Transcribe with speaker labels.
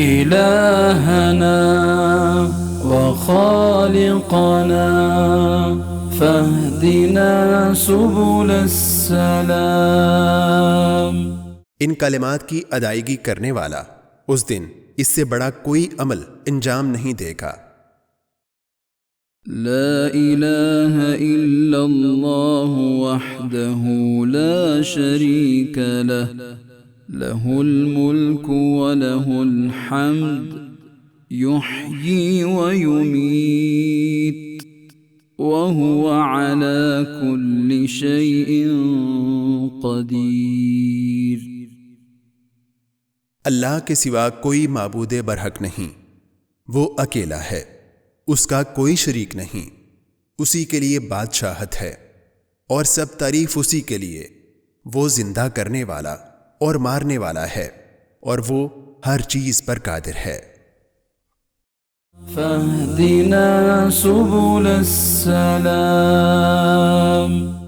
Speaker 1: إلهنا وخالقنا فاهدنا سبل السلام۔
Speaker 2: ان کلمات کی ادائیگی کرنے والا اس دن اس سے بڑا کوئی عمل انجام نہیں دے گا۔
Speaker 1: لا الہ الا اللہ وحدہ لا شریک لہ لہ الملک ولہ الحمد یحیی ویمیت وہو علی کل شیء قدیر۔
Speaker 2: اللہ کے سوا کوئی معبود برحق نہیں، وہ اکیلا ہے، اس کا کوئی شریک نہیں، اسی کے لیے بادشاہت ہے اور سب تعریف اسی کے لیے، وہ زندہ کرنے والا اور مارنے والا ہے اور وہ ہر چیز پر قادر ہے۔
Speaker 1: فاهدنا سبل السلام۔